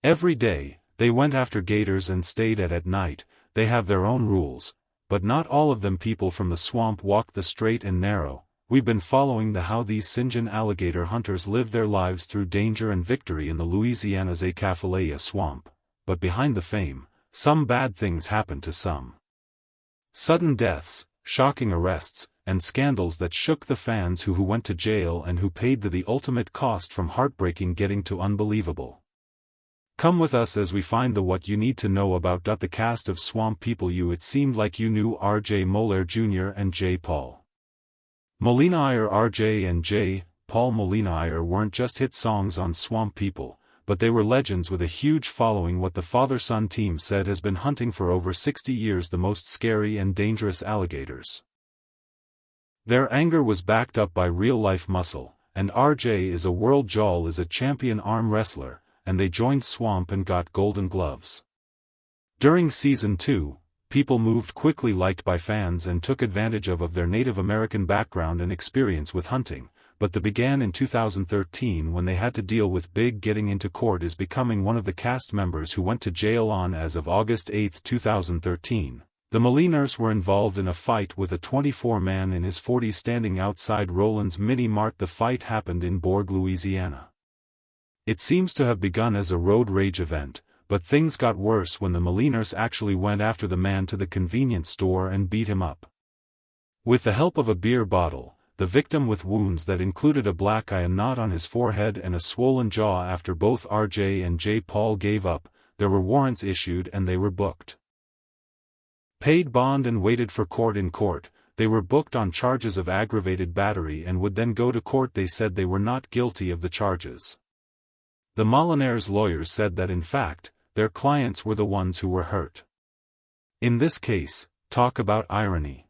Every day, they went after gators and stayed at night. They have their own rules, but not all of them. People from the swamp walk the straight and narrow. We've been following how these Sinjin alligator hunters live their lives through danger and victory in the Louisiana's Acapulco swamp. But behind the fame, some bad things happen to some. Sudden deaths, shocking arrests, and scandals that shook the fans who went to jail and who paid the ultimate cost, from heartbreaking getting to unbelievable. Come with us as we find what you need to know about the cast of Swamp People. It seemed like you knew R.J. Moller Jr. and J. Paul Molina. R.J. and J. Paul Molina weren't just hit songs on Swamp People, but they were legends with a huge following. What the father-son team said has been hunting for over 60 years the most scary and dangerous alligators. Their anger was backed up by real-life muscle, and R.J. is a world Joel is a champion arm wrestler, and they joined Swamp and got Golden Gloves. During Season 2, people moved quickly, liked by fans, and took advantage of their Native American background and experience with hunting, but that began in 2013 when they had to deal with Big getting into court is becoming one of the cast members who went to jail on as of August 8, 2013. The Moliners were involved in a fight with a 24-man in his 40s standing outside Roland's Mini Mart. The fight happened in Bourg, Louisiana. It seems to have begun as a road rage event, but things got worse when the Moliners actually went after the man to the convenience store and beat him up. With the help of a beer bottle, the victim, with wounds that included a black eye, a knot on his forehead, and a swollen jaw. After both R.J. and J. Paul gave up, there were warrants issued and they were booked. Paid bond and waited for court. In court, they were booked on charges of aggravated battery and would then go to court. They said they were not guilty of the charges. The Moliners' lawyers said that in fact, their clients were the ones who were hurt. In this case, talk about irony.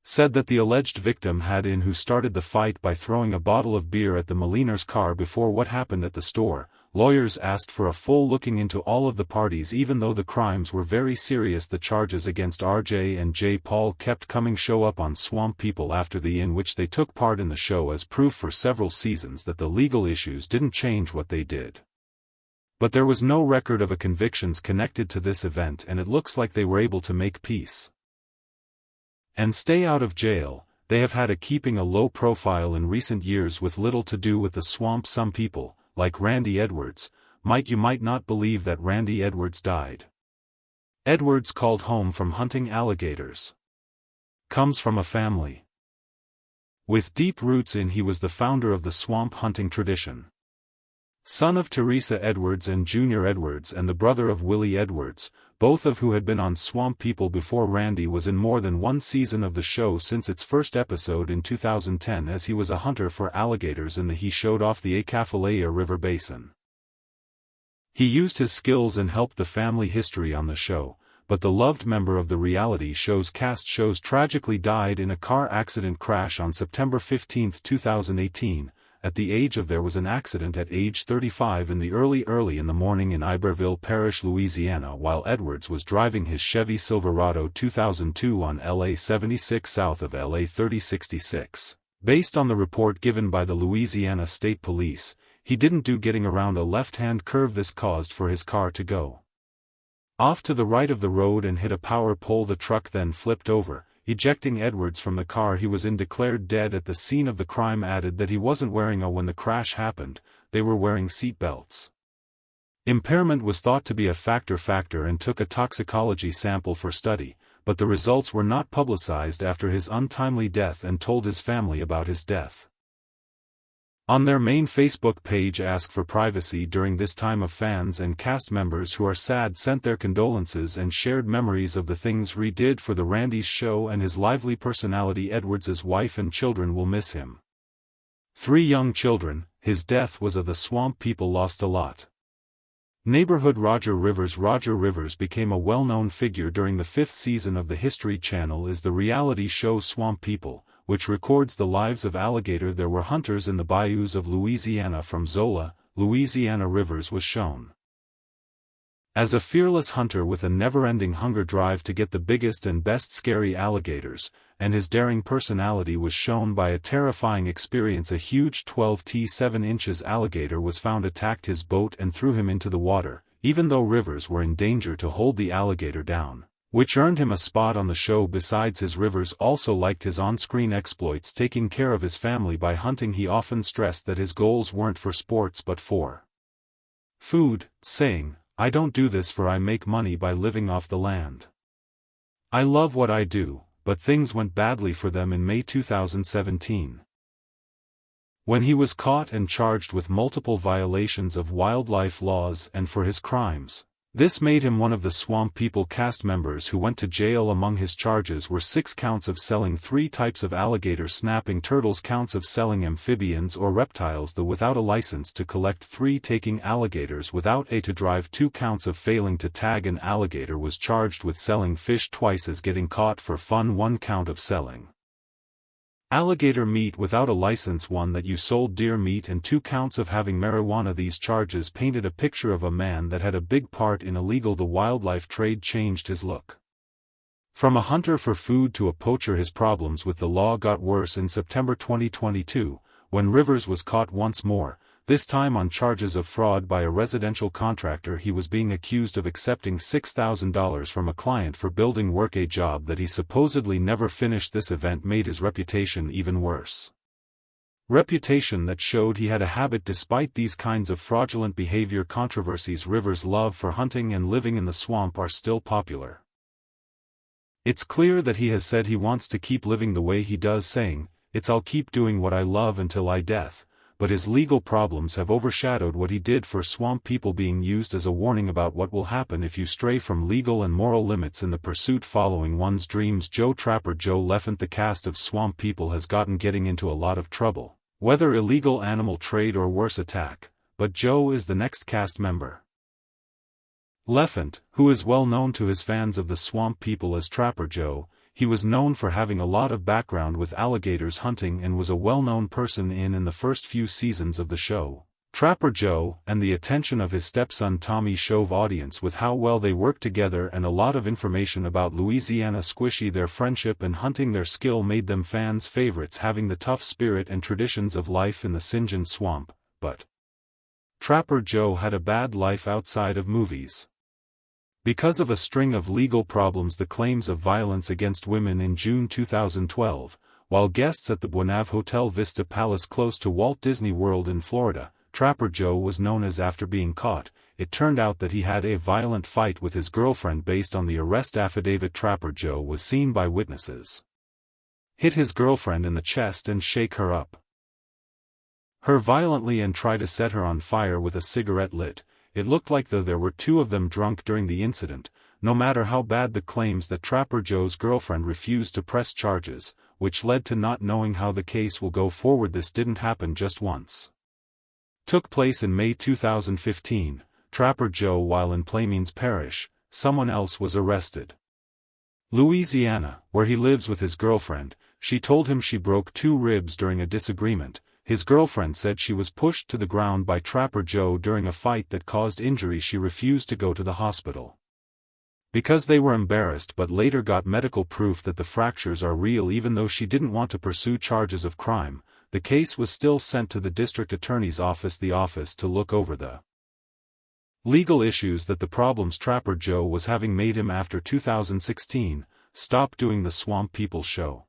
Said that the alleged victim who started the fight by throwing a bottle of beer at the Moliners' car before what happened at the store. Lawyers asked for a full looking into all of the parties. Even though the crimes were very serious, the charges against R.J. and J. Paul kept coming. Show up on Swamp People after in which they took part in the show as proof for several seasons that the legal issues didn't change what they did. But there was no record of convictions connected to this event, and it looks like they were able to make peace and stay out of jail. They have had keeping a low profile in recent years with little to do with the swamp. Some people, like Randy Edwards, you might not believe that Randy Edwards died. Edwards, called home from hunting alligators, comes from a family with deep roots he was the founder of the swamp hunting tradition. Son of Teresa Edwards and Junior Edwards, and the brother of Willie Edwards, both of who had been on Swamp People before. Randy was in more than one season of the show since its first episode in 2010, as he was a hunter for alligators he showed off the Acapulco River basin. He used his skills and helped the family history on the show, but the loved member of the reality show's cast tragically died in a car accident crash on September 15, 2018. At the age of There was an accident at age 35 in the early in the morning in Iberville Parish, Louisiana, while Edwards was driving his Chevy Silverado 2002 on LA 76 south of LA 3066. Based on the report given by the Louisiana State Police, he didn't do getting around a left-hand curve. This caused for his car to go off to the right of the road and hit a power pole. The truck then flipped over, ejecting Edwards from the car he was in. Declared dead at the scene of the crime. Added that he wasn't wearing when the crash happened, they were wearing seat belts. Impairment was thought to be a factor and took a toxicology sample for study, but the results were not publicized after his untimely death and told his family about his death. On their main Facebook page, ask for privacy during this time of fans and cast members who are sad sent their condolences and shared memories of the things Ree did for the Randy's show and his lively personality. Edwards' wife and children will miss him. 3 young children. His death was the Swamp People lost a lot. Neighborhood Roger Rivers became a well-known figure during the 5th season of the History Channel is the reality show Swamp People, which records the lives of alligator. There were hunters in the bayous of Louisiana from Zola, Louisiana. Rivers was shown As a fearless hunter with a never-ending hunger drive to get the biggest and best scary alligators, and his daring personality was shown by a terrifying experience. A huge 12 to 7 inches alligator was found attacked his boat and threw him into the water, even though Rivers were in danger to hold the alligator down, which earned him a spot on the show. Besides his Rivers also liked his on-screen exploits, taking care of his family by hunting. He often stressed that his goals weren't for sports but for food, saying, "I don't do this for I make money by living off the land. I love what I do," but things went badly for them in May 2017. When he was caught and charged with multiple violations of wildlife laws and for his crimes. This made him one of the Swamp People cast members who went to jail. Among his charges were 6 counts of selling 3 types of alligator snapping turtles, counts of selling amphibians or reptiles without a license to collect, 3 taking alligators without a to drive, 2 counts of failing to tag an alligator. Was charged with selling fish twice as getting caught for fun, 1 count of selling alligator meat without a license, 1 that you sold deer meat, and 2 counts of having marijuana. These charges painted a picture of a man that had a big part in illegal the wildlife trade. Changed his look from a hunter for food to a poacher. His problems with the law got worse in September 2022, when Rivers was caught once more, this time on charges of fraud by a residential contractor. He was being accused of accepting $6,000 from a client for building work, a job that he supposedly never finished. This event made his reputation even worse. Reputation that showed he had a habit. Despite these kinds of fraudulent behavior controversies, Rivers' love for hunting and living in the swamp are still popular. It's clear that he has said he wants to keep living the way he does, saying, "I'll keep doing what I love until I death." But his legal problems have overshadowed what he did for Swamp People, being used as a warning about what will happen if you stray from legal and moral limits in the pursuit following one's dreams. Trapper Joe Leffant. The cast of Swamp People has getting into a lot of trouble, whether illegal animal trade or worse, attack, but Joe is the next cast member. Leffant, who is well known to his fans of the Swamp People as Trapper Joe, he was known for having a lot of background with alligators hunting and was a well-known person in the first few seasons of the show. Trapper Joe and the attention of his stepson Tommy showed audience with how well they worked together, and a lot of information about Louisiana Squishy. Their friendship and hunting their skill made them fans' favorites, having the tough spirit and traditions of life in the St. John Swamp. But Trapper Joe had a bad life outside of movies. Because of a string of legal problems, the claims of violence against women in June 2012, while guests at the Buenav Hotel Vista Palace close to Walt Disney World in Florida, Trapper Joe was known as. After being caught, it turned out that he had a violent fight with his girlfriend. Based on the arrest affidavit, Trapper Joe was seen by witnesses hit his girlfriend in the chest and shake her up, her violently, and try to set her on fire with a cigarette lit. It looked like there were 2 of them drunk during the incident. No matter how bad the claims, that Trapper Joe's girlfriend refused to press charges, which led to not knowing how the case will go forward. This didn't happen just once. Took place in May 2015, Trapper Joe while in Playmines Parish, someone else was arrested. Louisiana, where he lives with his girlfriend. She told him she broke 2 ribs during a disagreement. His girlfriend said she was pushed to the ground by Trapper Joe during a fight that caused injury. She refused to go to the hospital because they were embarrassed, but later got medical proof that the fractures are real. Even though she didn't want to pursue charges of crime, the case was still sent to the district attorney's office, to look over the legal issues. That the problems Trapper Joe was having made him, after 2016, stop doing the Swamp People show.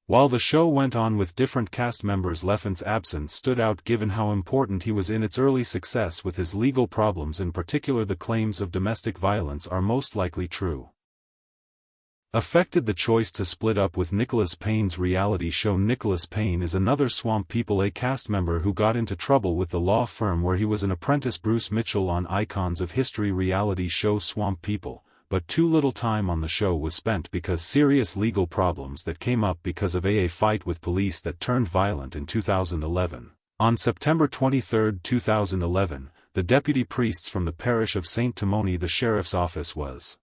While the show went on with different cast members, Leffant's absence stood out given how important he was in its early success. With his legal problems in particular, the claims of domestic violence are most likely true. Affected the choice to split up with Nicholas Payne's reality show. Nicholas Payne is another Swamp People cast member who got into trouble with the law firm where he was an apprentice. Bruce Mitchell on Icons of History reality show Swamp People, but too little time on the show was spent because serious legal problems that came up because of a fight with police that turned violent in 2011. On September 23, 2011, the deputy priests from the parish of St. Timony, the sheriff's office, was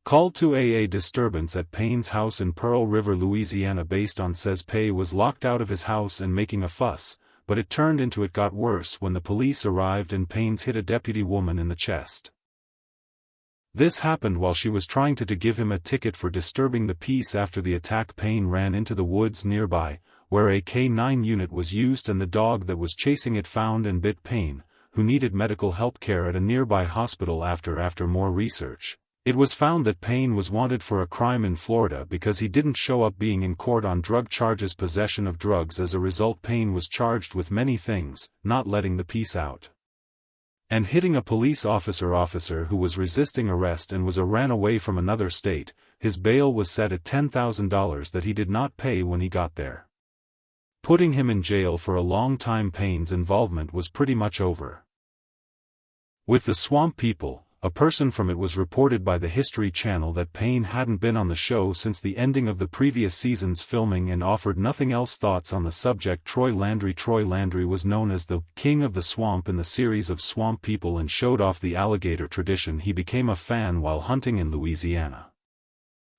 called to a disturbance at Payne's house in Pearl River, Louisiana. Based on says Pay was locked out of his house and making a fuss, but it got worse when the police arrived and Payne's hit a deputy woman in the chest. This happened while she was trying to give him a ticket for disturbing the peace after the attack. Payne ran into the woods nearby, where a K9 unit was used, and the dog that was chasing it found and bit Payne, who needed medical help care at a nearby hospital. After more research, it was found that Payne was wanted for a crime in Florida because he didn't show up being in court on drug charges, possession of drugs. As a result, Payne was charged with many things, not letting the peace out, and hitting a police officer who was resisting arrest and ran away from another state. His bail was set at $10,000 that he did not pay when he got there, putting him in jail for a long time. Payne's involvement was pretty much over with the Swamp People. A person from it was reported by the History Channel that Payne hadn't been on the show since the ending of the previous season's filming and offered nothing else. Thoughts on the subject. Troy Landry was known as the King of the Swamp in the series of Swamp People and showed off the alligator tradition. He became a fan while hunting in Louisiana.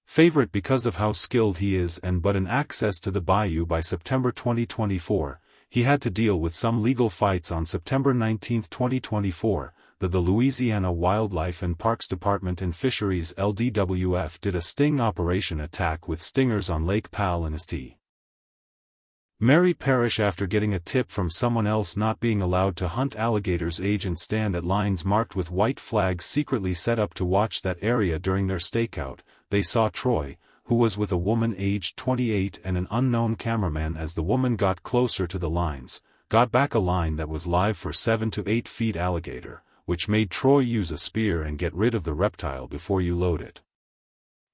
Favorite because of how skilled he is but an access to the bayou. By September 2024, he had to deal with some legal fights. On September 19, 2024, the Louisiana Wildlife and Parks Department and Fisheries LDWF did a sting operation attack with stingers on Lake Powell and St. Mary Parish after getting a tip from someone else not being allowed to hunt alligators. Agents stand at lines marked with white flags secretly set up to watch that area. During their stakeout, they saw Troy, who was with a woman aged 28 and an unknown cameraman. As the woman got closer to the lines, got back a line that was live for 7 to 8 feet alligator, which made Troy use a spear and get rid of the reptile before you load it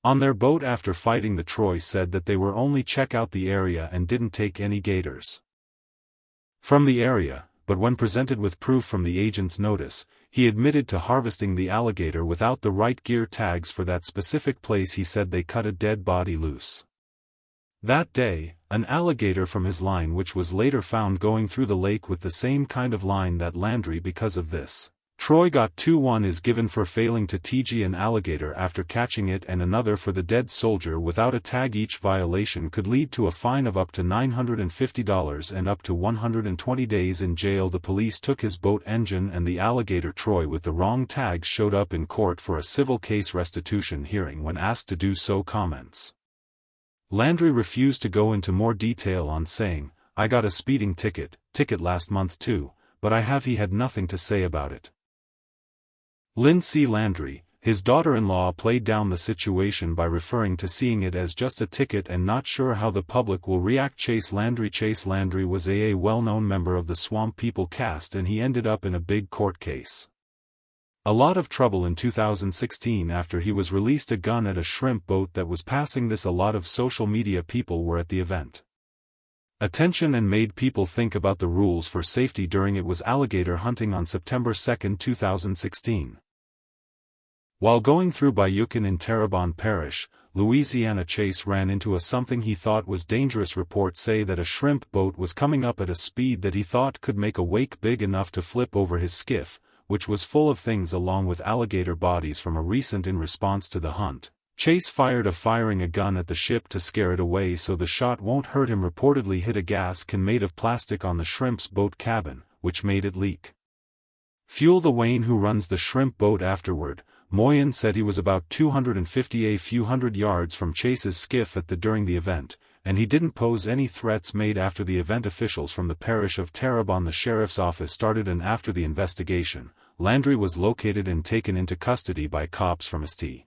on their boat. After fighting, the Troy said that they were only check out the area and didn't take any gators from the area, but when presented with proof from the agent's notice, he admitted to harvesting the alligator without the right gear tags for that specific place. He said they cut a dead body loose that day, an alligator from his line, which was later found going through the lake with the same kind of line that Landry. Because of this, Troy got 2-1 is given for failing to TG an alligator after catching it and another for the dead soldier without a tag. Each violation could lead to a fine of up to $950 and up to 120 days in jail. The police took his boat engine and the alligator. Troy with the wrong tags showed up in court for a civil case restitution hearing. When asked to do so, comments, Landry refused to go into more detail on saying, "I got a speeding ticket last month too, but he had nothing to say about it." Lindsay Landry, his daughter-in-law, played down the situation by referring to seeing it as just a ticket and not sure how the public will react. Chase Landry was a well-known member of the Swamp People cast, and he ended up in a big court case. A lot of trouble in 2016 after he was released a gun at a shrimp boat that was passing this. A lot of social media people were at the event attention and made people think about the rules for safety during it was alligator hunting on September 2, 2016. While going through Bayukin in Terrebonne Parish, Louisiana, Chase ran into something he thought was dangerous. Reports say that a shrimp boat was coming up at a speed that he thought could make a wake big enough to flip over his skiff, which was full of things along with alligator bodies from a recent. In response to the hunt, Chase fired a gun at the ship to scare it away so the shot won't hurt him. Reportedly hit a gas can made of plastic on the shrimp's boat cabin, which made it leak fuel. The Wayne, who runs the shrimp boat, afterward, Moyen said he was about 250 a few hundred yards from Chase's skiff during the event, and he didn't pose any threats. Made after the event, officials from the parish of Terrebonne, the sheriff's office, started, and after the investigation, Landry was located and taken into custody by cops from St.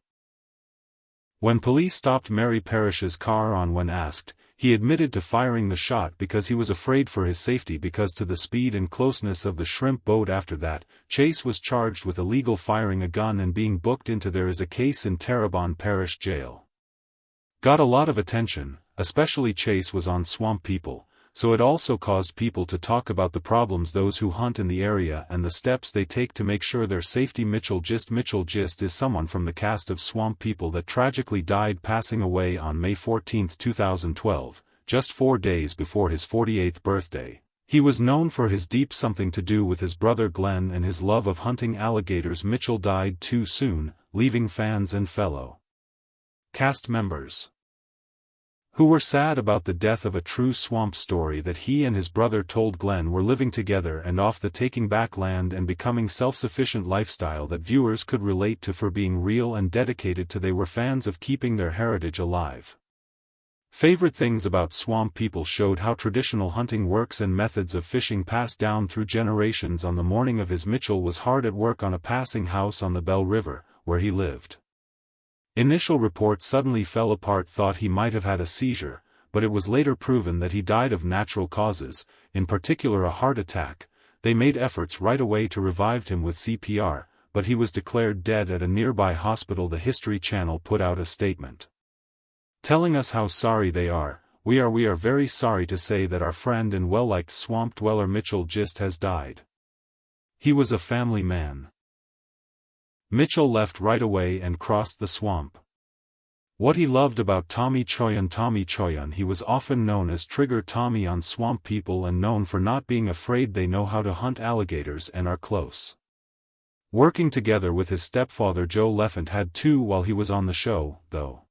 When police stopped Mary Parish's car when asked, he admitted to firing the shot because he was afraid for his safety because to the speed and closeness of the shrimp boat. After that, Chase was charged with illegal firing a gun and being booked into there is a case in Terrebonne Parish Jail. Got a lot of attention, especially Chase was on Swamp People, so it also caused people to talk about the problems those who hunt in the area and the steps they take to make sure their safety. Mitchell Gist is someone from the cast of Swamp People that tragically died, passing away on May 14, 2012, just 4 days before his 48th birthday. He was known for his deep something to do with his brother Glenn and his love of hunting alligators. Mitchell died too soon, leaving fans and fellow cast members who were sad about the death of a true swamp story that he and his brother told Glenn were living together and off the taking back land and becoming self-sufficient lifestyle that viewers could relate to for being real and dedicated to. They were fans of keeping their heritage alive. Favorite things about swamp people showed how traditional hunting works and methods of fishing passed down through generations. On the morning of his, Mitchell was hard at work on a passing house on the Bell River, where he lived. Initial reports suddenly fell apart, thought he might have had a seizure, but it was later proven that he died of natural causes, in particular a heart attack. They made efforts right away to revive him with CPR, but he was declared dead at a nearby hospital. The History Channel put out a statement telling us how sorry they are. We are very sorry to say that our friend and well-liked swamp dweller Mitchell just has died. He was a family man. Mitchell left right away and crossed the swamp. What he loved about Tommy Choyun, he was often known as Trigger Tommy on Swamp People and known for not being afraid. They know how to hunt alligators and are close. Working together with his stepfather Joe Leffant had too while he was on the show, though.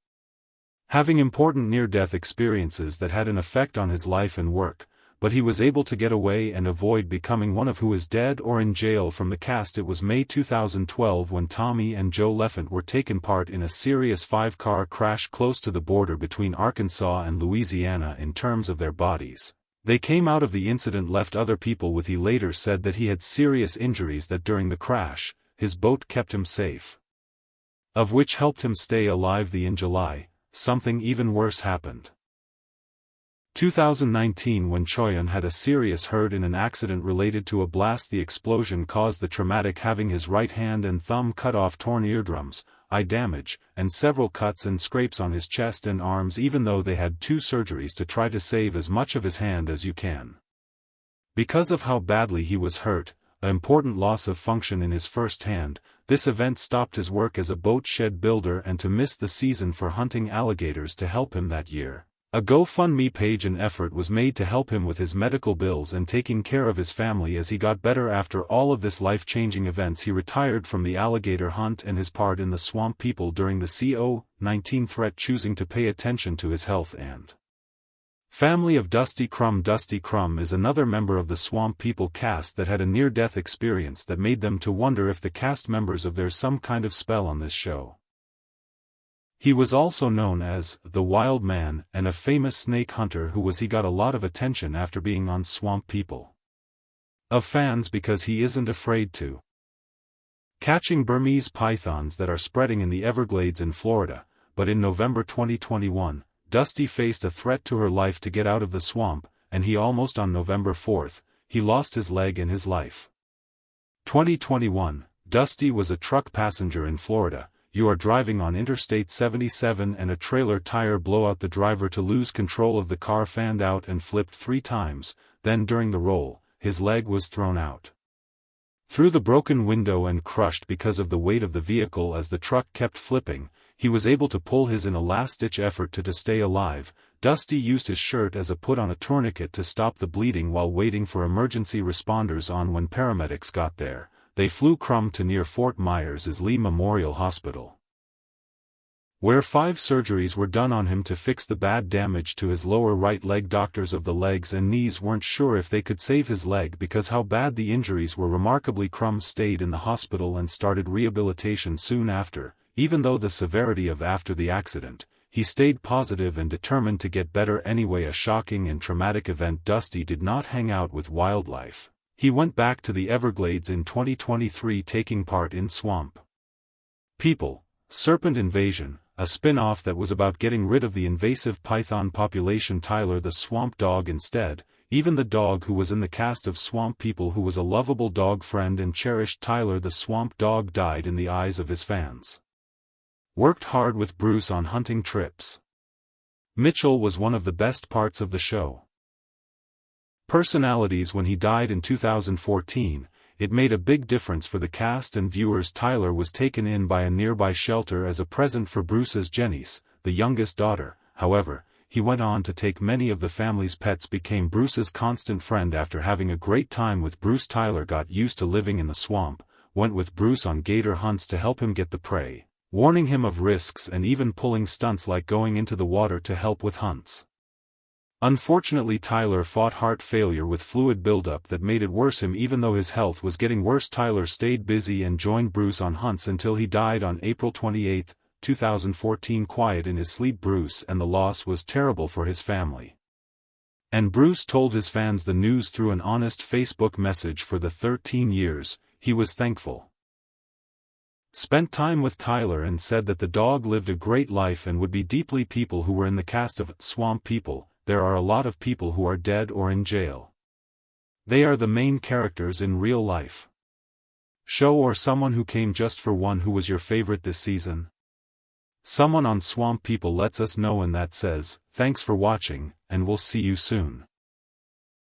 Having important near-death experiences that had an effect on his life and work, but he was able to get away and avoid becoming one of who is dead or in jail from the cast. It was May 2012 when Tommy and Joe Leffant were taken part in a serious 5-car crash close to the border between Arkansas and Louisiana. In terms of their bodies, they came out of the incident left other people with. He later said that he had serious injuries, that during the crash, his boat kept him safe, of which helped him stay alive. In July, something even worse happened. 2019 when Choyun had a serious hurt in an accident related to a blast. The explosion caused the traumatic having his right hand and thumb cut off, torn eardrums, eye damage, and several cuts and scrapes on his chest and arms, even though they had 2 surgeries to try to save as much of his hand as you can. Because of how badly he was hurt, an important loss of function in his first hand, this event stopped his work as a boat shed builder and to miss the season for hunting alligators. To help him that year, a GoFundMe page and effort was made to help him with his medical bills and taking care of his family as he got better. After all of this life-changing events, he retired from the alligator hunt and his part in the Swamp People during the COVID-19 threat, choosing to pay attention to his health and family of Dusty Crumb. Dusty Crumb is another member of the Swamp People cast that had a near-death experience that made them to wonder if the cast members of there's some kind of spell on this show. He was also known as the Wild Man and a famous snake hunter he got a lot of attention after being on Swamp People of fans because he isn't afraid to catching Burmese pythons that are spreading in the Everglades in Florida. But in November 2021, Dusty faced a threat to her life to get out of the swamp, and he almost. On November 4th, he lost his leg and his life. 2021, Dusty was a truck passenger in Florida. You are driving on Interstate 77 and a trailer tire blew out. The driver to lose control of the car fanned out and flipped 3 times, then during the roll, his leg was thrown out through the broken window and crushed because of the weight of the vehicle. As the truck kept flipping, he was able to pull his in a last-ditch effort to stay alive. Dusty used his shirt as a put on a tourniquet to stop the bleeding while waiting for emergency responders on. When paramedics got there, they flew Crumb to near Fort Myers' Lee Memorial Hospital, where 5 surgeries were done on him to fix the bad damage to his lower right leg. Doctors of the legs and knees weren't sure if they could save his leg because how bad the injuries were. Remarkably, Crumb stayed in the hospital and started rehabilitation soon after. Even though the severity of after the accident, he stayed positive and determined to get better anyway. A shocking and traumatic event. Dusty did not hang out with wildlife. He went back to the Everglades in 2023, taking part in Swamp People, Serpent Invasion, a spin-off that was about getting rid of the invasive python population. Tyler the Swamp Dog instead. Even the dog who was in the cast of Swamp People, who was a lovable dog friend and cherished Tyler the Swamp Dog, died in the eyes of his fans. Worked hard with Bruce on hunting trips. Mitchell was one of the best parts of the show. Personalities. When he died in 2014, it made a big difference for the cast and viewers. Tyler was taken in by a nearby shelter as a present for Bruce's Janice, the youngest daughter. However, he went on to take many of the family's pets, became Bruce's constant friend. After having a great time with Bruce, Tyler got used to living in the swamp, went with Bruce on gator hunts to help him get the prey, warning him of risks and even pulling stunts like going into the water to help with hunts. Unfortunately, Tyler fought heart failure with fluid buildup that made it worse. Even though his health was getting worse, Tyler stayed busy and joined Bruce on hunts until he died on April 28, 2014. Quiet in his sleep, Bruce, and the loss was terrible for his family. And Bruce told his fans the news through an honest Facebook message. For the 13 years, he was thankful. Spent time with Tyler and said that the dog lived a great life and would be deeply. People who were in the cast of Swamp People, there are a lot of people who are dead or in jail. They are the main characters in real life. Show or someone who came just for one. Who was your favorite this season? Someone on Swamp People lets us know, and that says, thanks for watching, and we'll see you soon.